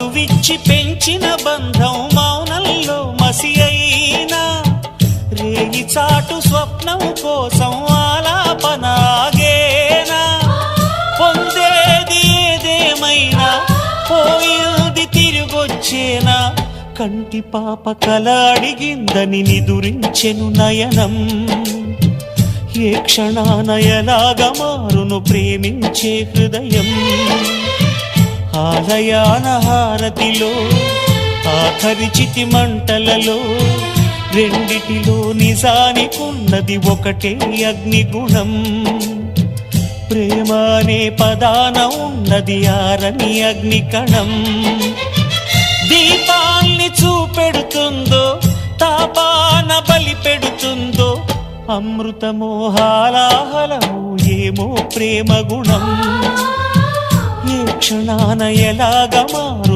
మధువిచ్చి పెంచిన బంధం మౌనంలో మసి అయినా, రేగి చాటు స్వప్నం కోసం ఆలాపనాగేనా. పొందేది ఏదేమైనా పోయింది తిరిగొచ్చేనా, కంటి పాప కల అడిగిందని నిదురించెను నయనం. ఏ క్షణాన ఎలాగా మారును ప్రేమించే హృదయం. ఆలయాన హారతిలో ఆఖరి చితి మంటలలో రెండిటిలో నిజానికున్నది ఒకటే అగ్నిగుణం. ప్రేమ అనే పదాన ఉన్నది ఆరని అగ్నికణం. దీపాల్ని చూపెడుతుందో తాపాన బలి పెడుతుందో, అమృతమోహాలాహలము ఏమో ప్రేమ గుణం. ఏ క్షణాన ఎలాగ మారును